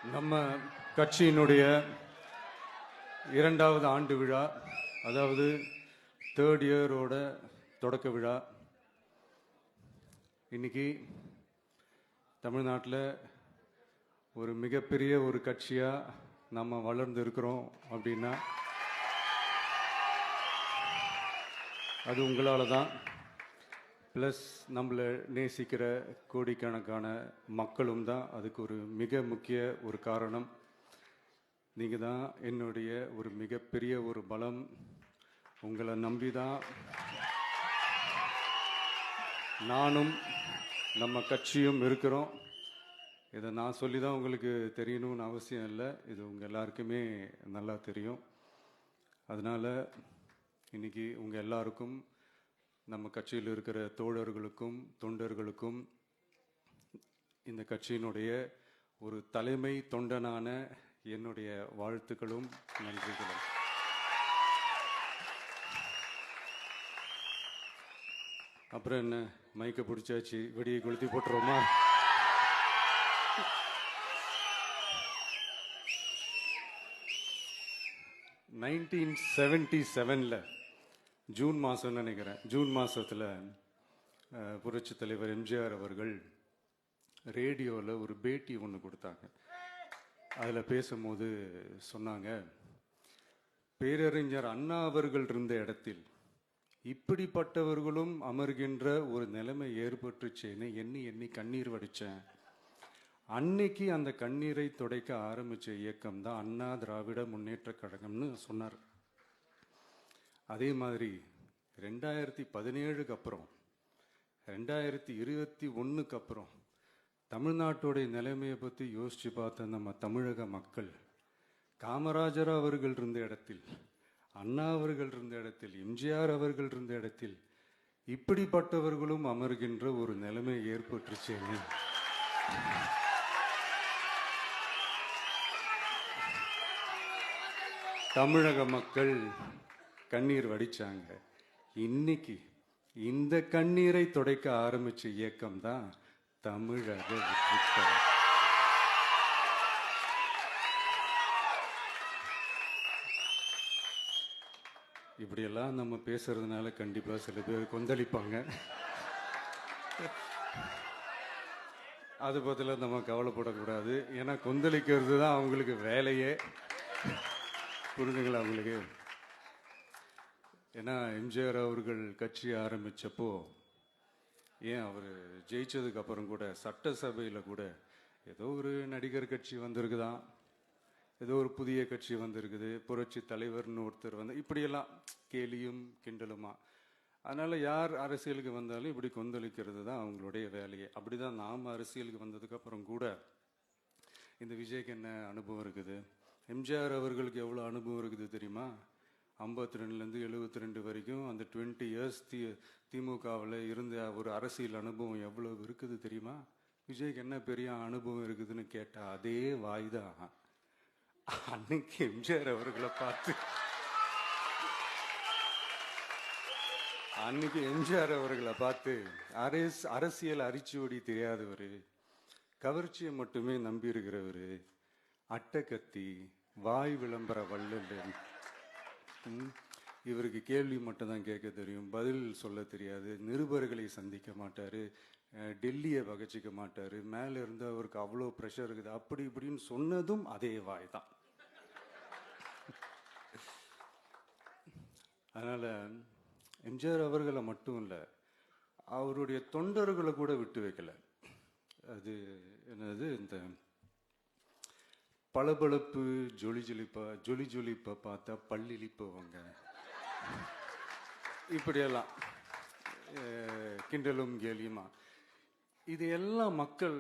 நம்ம கட்சியினுடைய 2வது ஆண்டு விழா, அதாவது 3rd இயரோட தொடக்க விழா இன்னைக்கு தமிழ்நாட்டில் ஒரு மிகப்பெரிய ஒரு கட்சியாக நம்ம வளர்ந்து இருக்கிறோம் அப்படின்னா அது உங்களால் தான். ப்ளஸ் நம்மளை நேசிக்கிற கோடிக்கணக்கான மக்களும் தான் அதுக்கு ஒரு மிக முக்கிய ஒரு காரணம். நீங்கள் தான் என்னுடைய ஒரு மிகப்பெரிய ஒரு பலம். உங்களை நம்பி தான் நானும் நம்ம கட்சியும் இருக்கிறோம். இதை நான் சொல்லி தான் உங்களுக்கு தெரியணும்னு அவசியம் இல்லை, இது உங்கள் எல்லாருக்குமே நல்லா தெரியும். அதனால் இன்னைக்கு உங்கள் எல்லாருக்கும், நம்ம கட்சியில் இருக்கிற தோழர்களுக்கும் தொண்டர்களுக்கும் இந்த கட்சியினுடைய ஒரு தலைமை தொண்டனான என்னுடைய வாழ்த்துக்களும் நன்றிகளும். அப்புறம் என்ன, மைக்கை பிடிச்சாச்சு, வெடியை கொளுத்தி போட்டுருவோமா? (1977) ஜூன் மாதம் நினைக்கிறேன், ஜூன் மாதத்தில் புரட்சி தலைவர் எம்ஜிஆர் அவர்கள் ரேடியோவில் ஒரு பேட்டி ஒன்று கொடுத்தாங்க. அதில் பேசும்போது சொன்னாங்க, பேரறிஞர் அண்ணா அவர்கள் இருந்த இடத்தில் இப்படிப்பட்டவர்களும் அமர்கின்ற ஒரு நிலைமை ஏற்பட்டுச்சேன்னு எண்ணி எண்ணி கண்ணீர் வடித்தேன். அன்னைக்கு அந்த கண்ணீரை துடைக்க ஆரம்பித்த இயக்கம் தான் அண்ணா திராவிட முன்னேற்ற கழகம்னு சொன்னார். அதே மாதிரி 2017க்கு அப்புறம் 2021க்கு அப்புறம் தமிழ்நாட்டுடைய நிலைமையை பற்றி யோசித்து பார்த்த நம்ம தமிழக மக்கள் காமராஜர் அவர்கள் இருந்த இடத்தில், அண்ணா அவர்கள் இருந்த இடத்தில், எம்ஜிஆர் அவர்கள் இருந்த இடத்தில் இப்படிப்பட்டவர்களும் அமர்கின்ற ஒரு நிலைமை ஏற்பட்டுச்சேன்னு தமிழக மக்கள் கண்ணீர் வடிச்சாங்க. இன்னைக்கு இந்த கண்ணீரை துடைக்க ஆரம்பிச்ச இயக்கம் தான் தமிழக வெற்றிக்கழகம். இப்படியெல்லாம் நம்ம பேசுறதுனால கண்டிப்பா சில பேர் கொந்தளிப்பாங்க. அது பத்தில நம்ம கவலைப்படக்கூடாது. ஏன்னா கொந்தளிக்கிறது தான் அவங்களுக்கு வேலையே. புரிஞ்சுங்களா அவங்களுக்கு? ஏன்னா எம்ஜிஆர் அவர்கள் கட்சி ஆரம்பித்தப்போ, ஏன் அவர் ஜெயிச்சதுக்கு அப்புறம் கூட சட்டசபையில் கூட ஏதோ ஒரு நடிகர் கட்சி வந்திருக்குதான், ஏதோ ஒரு புதிய கட்சி வந்திருக்குது, புரட்சி தலைவர்னு ஒருத்தர் வந்து, இப்படியெல்லாம் கேலியும் கிண்டலுமா. அதனால யார் அரசியலுக்கு வந்தாலும் இப்படி கொந்தளிக்கிறது தான் அவங்களுடைய வேலையே. அப்படிதான் நாம் அரசியலுக்கு வந்ததுக்கு அப்புறம் கூட இந்த விஜய்க்கு என்ன அனுபவம் இருக்குது, எம்ஜிஆர் அவர்களுக்கு எவ்வளோ அனுபவம் இருக்குது தெரியுமா? 52லேருந்து 72 வரைக்கும் அந்த 20 இயர்ஸ் திமுகவில் இருந்த ஒரு அரசியல் அனுபவம் எவ்வளோ இருக்குது தெரியுமா? விஜய்க்கு என்ன பெரிய அனுபவம் இருக்குதுன்னு கேட்டால் அதே வாய் தான் அன்னைக்கு எம்ஜிஆர் அவர்களை பார்த்து, அன்னைக்கு எம்ஜிஆர் அவர்களை பார்த்து அரசியல் அரிச்சுவடி தெரியாதவர், கவர்ச்சியை மட்டுமே நம்பி இருக்கிறவர், அட்டக்கத்தி, வாய் விளம்பர வள்ளல், இவருக்கு கேள்வி மட்டும்தான் கேட்க தெரியும், பதில் சொல்ல தெரியாது, நிருபர்களை சந்திக்க மாட்டார், டெல்லியை பகச்சிக்க மாட்டார், மேலே இருந்து அவருக்கு அவ்வளோ ப்ரெஷர் இருக்குது, அப்படி இப்படின்னு சொன்னதும் அதே வாய் தான். அதனால் எம்ஜிஆர் அவர்களை மட்டும் இல்லை, அவருடைய தொண்டர்களை கூட விட்டு வைக்கல. அது என்னது, இந்த பளபளப்பு ஜொலி ஜொலிப்பை பார்த்தா பள்ளிழிப்பவங்க, இப்படியெல்லாம் கிண்டலும் கேலியுமா, இது எல்லாம் மக்கள்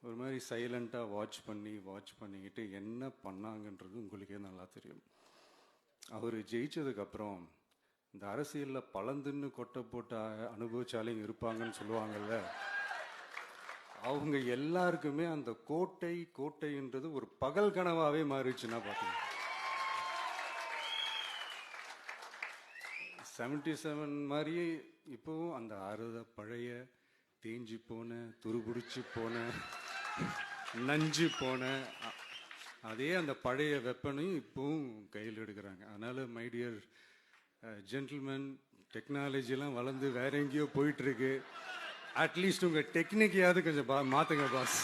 ஒரு மாதிரி சைலண்டாக வாட்ச் பண்ணிக்கிட்டு என்ன பண்ணாங்கன்றது உங்களுக்கே நல்லா தெரியும். அவர் ஜெயிச்சதுக்கப்புறம் இந்த அரசியலில் பழந்துன்னு கொட்டை போட்ட அனுபவிச்சாலையும் இருப்பாங்கன்னு சொல்லுவாங்கல்ல, அவங்க எல்லாருக்குமே அந்த கோட்டைன்றது ஒரு பகல் கனவாவே மாறிடுச்சுன்னா பார்த்தீங்க. 77 மாதிரியே இப்போவும் அந்த பழைய தேஞ்சி போன, துருபிடிச்சு போன, நஞ்சு போன அதே அந்த பழைய வெப்பனையும் இப்பவும் கையில் எடுக்கிறாங்க. அதனால மை டியர் ஜென்டில்மேன், டெக்னாலஜிலாம் வளர்ந்து வேற எங்கேயோ போயிட்டு இருக்கு. அட்லீஸ்ட் உங்க டெக்னிக்கையாவது கொஞ்சம் மாத்துங்க பாஸ்.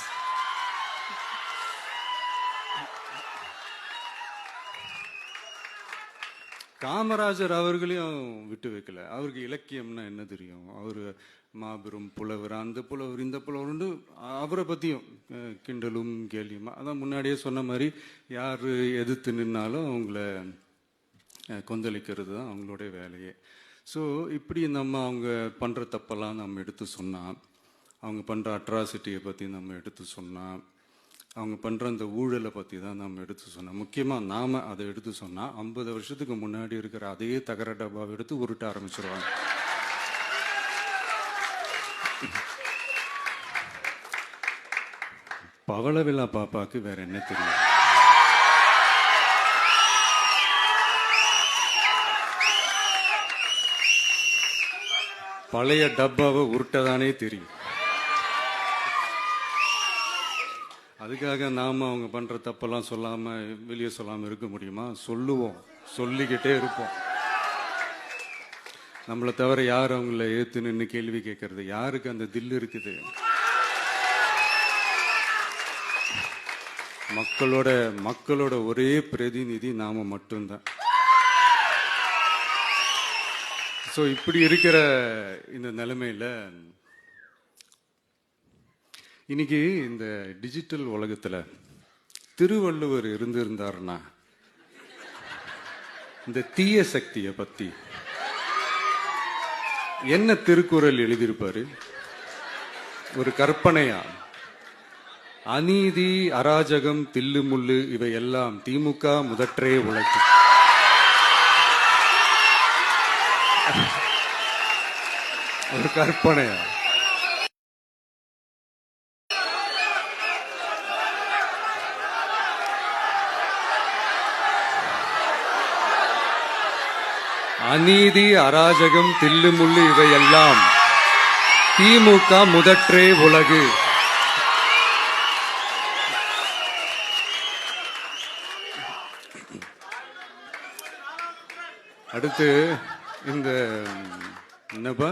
காமராஜர் அவர்களையும் விட்டு வைக்கல. அவருக்கு இலக்கியம்னா என்ன தெரியும்? அவர் மாபெரும் புலவர், அந்த புலவர் இந்த புலவர்னு அவரை பற்றியும் கிண்டலும் கேலியுமா. அதான் முன்னாடியே சொன்ன மாதிரி யார் எதிர்த்து நின்னாலும் அவங்கள கொந்தளிக்கிறது தான் அவங்களுடைய வேலையே. ஸோ இப்படி நம்ம அவங்க பண்ணுற தப்பெல்லாம் நம்ம எடுத்து சொன்னால், அவங்க பண்ணுற அட்ராசிட்டியை பற்றி நம்ம எடுத்து சொன்னால், அவங்க பண்ணுற அந்த ஊழலை பற்றி தான் நம்ம எடுத்து சொன்னோம். முக்கியமாக நாம் அதை எடுத்து சொன்னால் 50 வருஷத்துக்கு முன்னாடி இருக்கிற அதே தகர டப்பாவை எடுத்து உருட்ட ஆரம்பிச்சிருவாங்க. பவளவிழா பாப்பாக்கு வேற என்ன தெரியும்? பழைய டப்பாவை உருட்டதானே தெரியும். அதுக்காக நாம அவங்க பண்ற தப்பெல்லாம் சொல்லாம வெளியே சொல்லாம இருக்க முடியுமா? சொல்லுவோம், சொல்லிக்கிட்டே இருப்போம். நம்மளை தவிர யார் அவங்கள ஏத்து நின்று கேள்வி கேட்கறது? யாருக்கு அந்த தில் இருக்குது? மக்களோட ஒரே பிரதிநிதி நாம மட்டும்தான். ஸோ இப்படி இருக்கிற இந்த நிலைமையில இன்னைக்கு இந்த டிஜிட்டல் உலகத்துல திருவள்ளுவர் இருந்திருந்தாருன்னா இந்த தீய சக்தியை பத்தி என்ன திருக்குறள் எழுதியிருப்பாரு? ஒரு கற்பனையா, அநீதி, அராஜகம், தில்லுமுள்ளு இவையெல்லாம் திமுக முதற்றே உழைக்கு. ஒரு கற்பனையா? அநீதி, அராஜகம், தில்லுமுள்ளு இவையெல்லாம் திமுக முதற்றே உலகு. அடுத்து இந்த என்னப்பா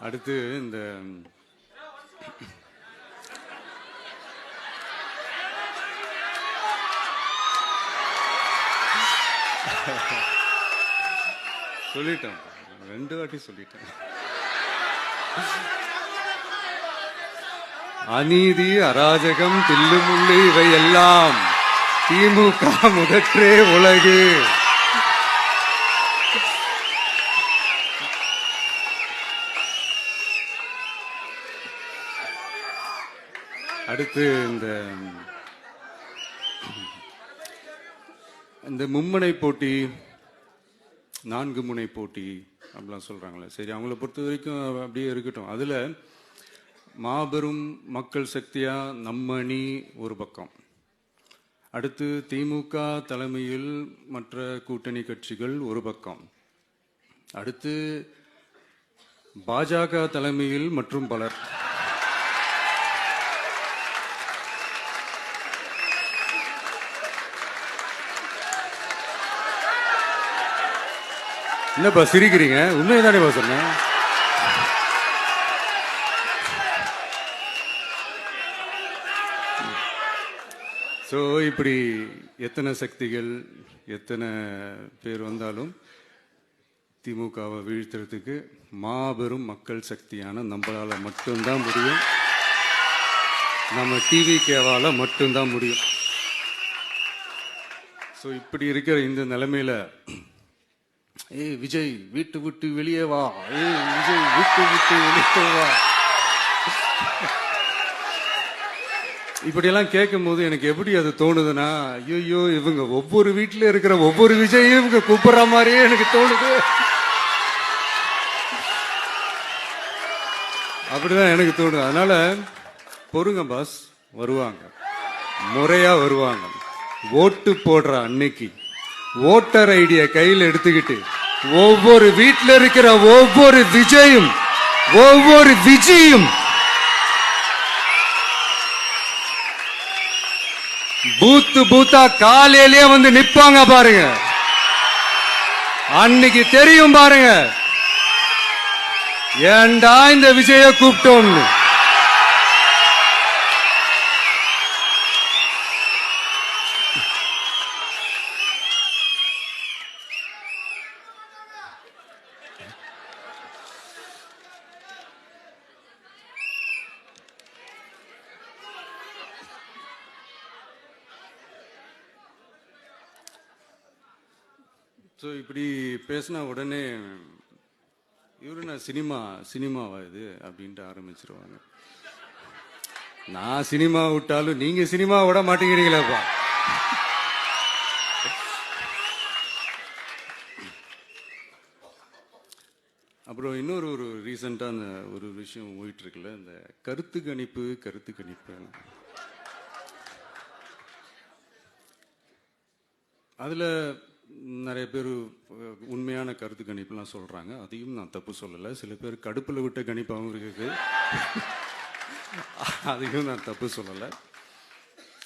அடுத்து இந்த சொல்லிட்டேன், 2 வாட்டி சொல்லிட்டேன். அநீதி, அராஜகம், தில்லுமுள்ளு இவையெல்லாம் திமுக முதற்றே உலகு. அடுத்து இந்த மும்முனை போட்டி, 4 முனை போட்டி அப்படிலாம் சொல்றாங்களே, சரி அவங்கள பொறுத்த வரைக்கும் அப்படியே இருக்கட்டும். அதுல மாபெரும் மக்கள் சக்தியா நம்ம அணி ஒரு பக்கம், அடுத்து திமுக தலைமையில் மற்ற கூட்டணி கட்சிகள் ஒரு பக்கம், அடுத்து பாஜக தலைமையில் மற்றும் பலர். என்னப்பா சிரிக்கிறீங்க? உண்மைதானே சொன்னேன். ஸோ இப்படி எத்தனை சக்திகள் எத்தனை பேர் வந்தாலும் திமுகவை வீழ்த்துறதுக்கு மாபெரும் மக்கள் சக்தியான நம்மளால மட்டும்தான் முடியும். நம்ம டிவிகேவால மட்டும்தான் முடியும். ஸோ இப்படி இருக்கிற இந்த நிலைமையில ஏய் விஜய் வீட்டு விட்டு வெளியே வா, ஏய் விஜய் வீட்டு விட்டு வெளியே வா, இப்படியெல்லாம் கேட்கும் போது எனக்கு எப்படி அது தோணுதுன்னா, ஐயோ இவங்க ஒவ்வொரு வீட்டுல இருக்கிற ஒவ்வொரு விஜயும் இவங்க கூப்பிடுற மாதிரியே எனக்கு தோணுது. அப்படிதான் எனக்கு தோணுது. அதனால பொறுங்க பாஸ், வருவாங்க, முறையா வருவாங்க. ஓட்டு போடுற அன்னைக்கு ஓட்டர் ஐடிய கையில் எடுத்துக்கிட்டு ஒவ்வொரு வீட்டில் இருக்கிற ஒவ்வொரு விஜயும் ஒவ்வொரு விஜயும் பூத்து பூத்தா காலையிலேயே வந்து நிப்பாங்க பாருங்க. அன்னைக்கு தெரியும் பாருங்க, ஏண்டா இந்த விஜய கூப்பிட்டோம்னு. ஸோ இப்படி பேசினா உடனே இவரு நான் சினிமாவா இது அப்படின்ட்டு ஆரம்பிச்சிருவாங்க. நான் சினிமா விட்டாலும் நீங்க சினிமா விட மாட்டேங்கிறீங்களேப்பா. அப்புறம் இன்னொரு ரீசெண்டா அந்த ஒரு விஷயம் போயிட்டு இருக்குல்ல, இந்த கருத்து கணிப்பு அதுல நிறைய பேர் உண்மையான கருத்து கணிப்புலாம் சொல்றாங்க. அதையும் நான் தப்பு சொல்லலை. சில பேர் கடுப்புல விட்ட கணிப்பாகவும் இருக்குது, அதையும் நான் தப்பு சொல்லலை.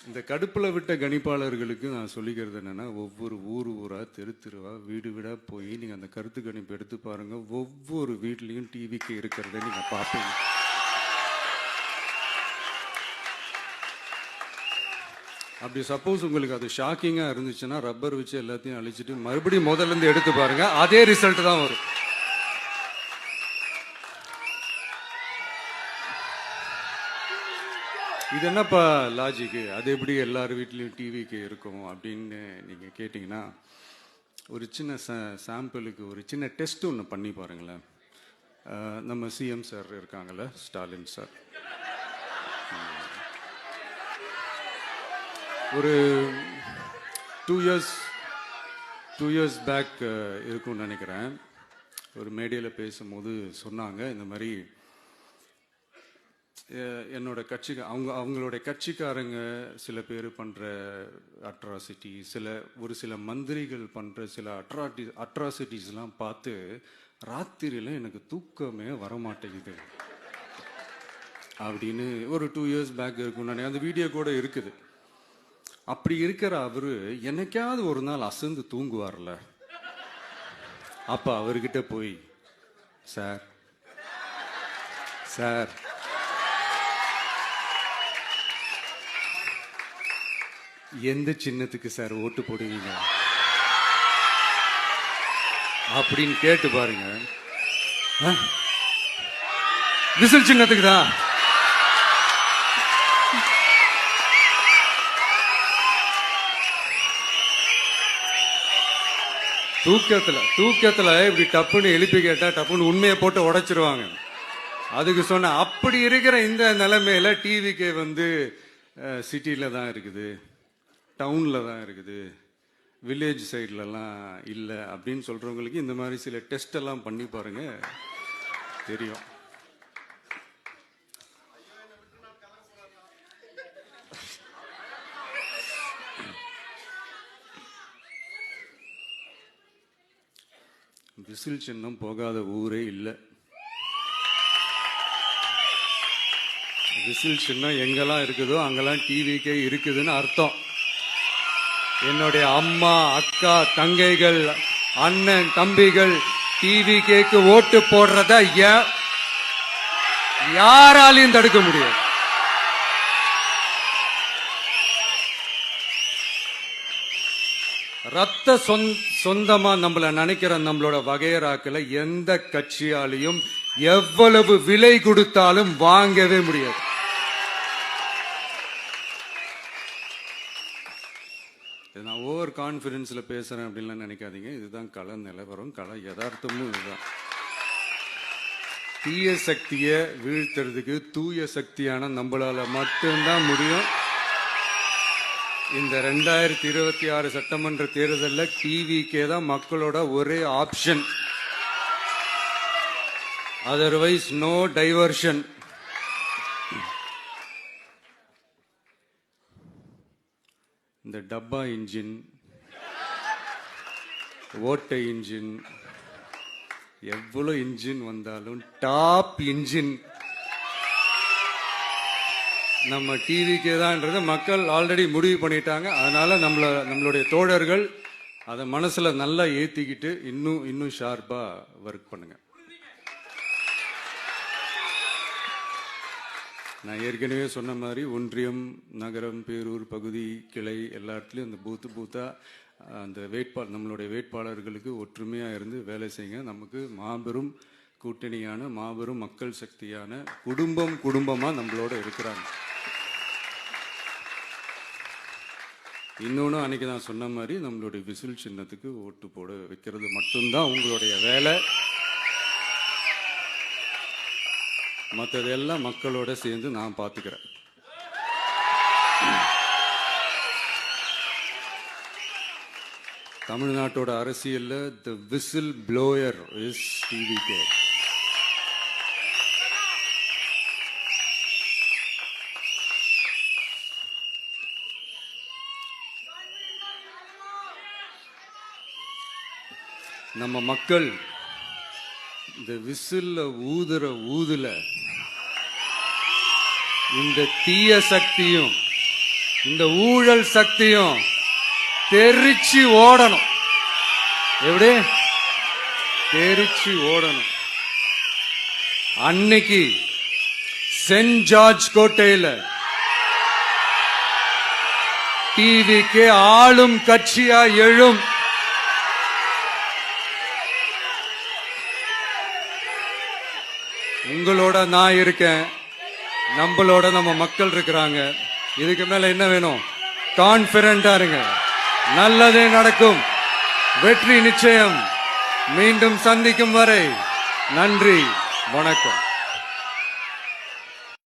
இந்த கடுப்புல விட்ட கணிப்பாளர்களுக்கு நான் சொல்லிக்கிறது என்னன்னா, ஒவ்வொரு ஊரா தெருவா வீடு வீடா போய் நீங்க அந்த கருத்து கணிப்பு எடுத்து பாருங்க. ஒவ்வொரு வீட்லயும் டிவிக்கு இருக்கிறத நீங்க பார்ப்பீங்க. அப்படி சப்போஸ் உங்களுக்கு அது ஷாக்கிங்கா இருந்துச்சுன்னா ரப்பர் வச்சு எல்லாத்தையும் அழிச்சிட்டு மறுபடியும் முதல்ல இருந்து எடுத்து பாருங்க, அதே ரிசல்ட் தான் வரும். இது என்னப்பா லாஜிக்கு, அது எப்படி எல்லார் வீட்லயும் டிவிக்கு இருக்கும் அப்படின்னு நீங்க கேட்டீங்கன்னா, ஒரு சின்ன சாம்பிளுக்கு ஒரு சின்ன டெஸ்ட் ஒன்று பண்ணி பாருங்களேன். நம்ம சிஎம் சார் இருக்காங்கல்ல, ஸ்டாலின் சார், ஒரு 2 years பேக் இருக்கும்னு நினைக்கிறேன். ஒரு மேடையில் பேசும்போது சொன்னாங்க, இந்த மாதிரி என்னோட கட்சிக்கு அவங்களுடைய கட்சிக்காரங்க சில பேர் பண்ற அட்ராசிட்டி, ஒரு சில மந்திரிகள் பண்ற சில அட்ராசிட்டிஸ்லாம் பார்த்து ராத்திரியில எனக்கு தூக்கமே வரமாட்டேங்குது அப்படின்னு ஒரு 2 years பேக் இருக்கும்னு நினைக்கிறேன். அந்த வீடியோ கூட இருக்குது. அப்படி இருக்கிற அவரு என்னைக்காவது ஒரு நாள் அசந்து தூங்குவார்ல, அப்ப அவர்கிட்ட போய், சார் சார் எந்த சின்னத்துக்கு சார் ஓட்டு போடுவீங்க அப்படின்னு கேட்டு பாருங்க. விசில் சின்னத்துக்கு தான். தூக்கத்துல இப்படி டப்புன்னு எழுப்பி கேட்டா டப்புன்னு உண்மையை போட்டு உடைச்சிருவாங்க. அதுக்கு சொன்ன அப்படி இருக்கிற இந்த நிலைமையில டிவிக்கு வந்து சிட்டில தான் இருக்குது, டவுன்ல தான் இருக்குது, வில்லேஜ் சைட்லலாம் இல்லை அப்படின்னு சொல்றவங்களுக்கு இந்த மாதிரி சில டெஸ்ட் எல்லாம் பண்ணி பாருங்க, தெரியும். விசில் சின்னம் போகாத ஊரே இல்லை. விசில் சின்னம் எங்கெல்லாம் இருக்குதோ அங்கெல்லாம் டிவிக்கே இருக்குதுன்னு அர்த்தம். என்னுடைய அம்மா, அக்கா, தங்கைகள், அண்ணன், தம்பிகள் டிவிக்கேக்கு ஓட்டு போடுறத யாராலையும் தடுக்க முடியாது. ரத்த சொந்தமா நம்மள நினைக்கிற நம்மளோட வகையராக்களை எந்த கட்சியாலையும் எவ்வளவு விலை கொடுத்தாலும் வாங்கவே முடியாது. நான் ஓவர் கான்பிடன்ஸ்ல பேசுறேன் அப்படின்லாம் நினைக்காதீங்க. இதுதான் கள நிலவரம், கள யதார்த்தமும் இதுதான். தீய சக்தியை வீழ்த்துறதுக்கு தூய சக்தியான நம்மளால மட்டும்தான் முடியும். இந்த 2026 சட்டமன்ற தேர்தலில் டிவிக்கே தான் மக்களோட ஒரே ஆப்ஷன். Otherwise no diversion. இந்த டப்பா இன்ஜின், ஓட்டை இன்ஜின், எவ்வளவு இன்ஜின் வந்தாலும் டாப் இன்ஜின் நம்ம டிவிக்கே தான்ன்றதை மக்கள் ஆல்ரெடி முடிவு பண்ணிட்டாங்க. அதனால நம்மளுடைய தோழர்கள் அதை மனசுல நல்லா ஏத்திக்கிட்டு இன்னும் ஷார்ப்பா ஒர்க் பண்ணுங்க. நான் ஏற்கனவே சொன்ன மாதிரி ஒன்றியம், நகரம், பேரூர், பகுதி, கிளை எல்லா இடத்துலையும் அந்த பூத்தா அந்த நம்மளுடைய வேட்பாளர்களுக்கு ஒற்றுமையா இருந்து வேலை செய்யுங்க. நமக்கு மாபெரும் கூட்டணியான மாபெரும் மக்கள் சக்தியான குடும்பமா நம்மளோட இருக்கிறாங்க. இன்னொன்று அன்னைக்கு நான் சொன்ன மாதிரி நம்மளுடைய விசில் சின்னத்துக்கு ஓட்டு போட வைக்கிறது மட்டும்தான் உங்களுடைய வேலை. மற்றதெல்லாம் மக்களோட சேர்ந்து நான் பார்த்துக்கிறேன். தமிழ்நாட்டோட அரசியல்ல தி விசில் ப்ளோயர் இஸ் டிவிகே. நம்ம மக்கள் இந்த விசில்ல ஊதுல இந்த தீய சக்தியும் இந்த ஊழல் சக்தியும் தெரிச்சு ஓடணும். எப்படி தெரிச்சு ஓடணும்? அன்னைக்கு சென்ட் ஜார்ஜ் கோட்டையில டிவிக்கு ஆளும் கட்சியா எழும். உங்களோட நான் இருக்கேன், நம்மளோட நம்ம மக்கள் இருக்கிறாங்க. இதுக்கு மேல என்ன வேணும்? கான்பிடண்டா இருங்க, நல்லதே நடக்கும், வெற்றி நிச்சயம். மீண்டும் சந்திக்கும் வரை நன்றி, வணக்கம்.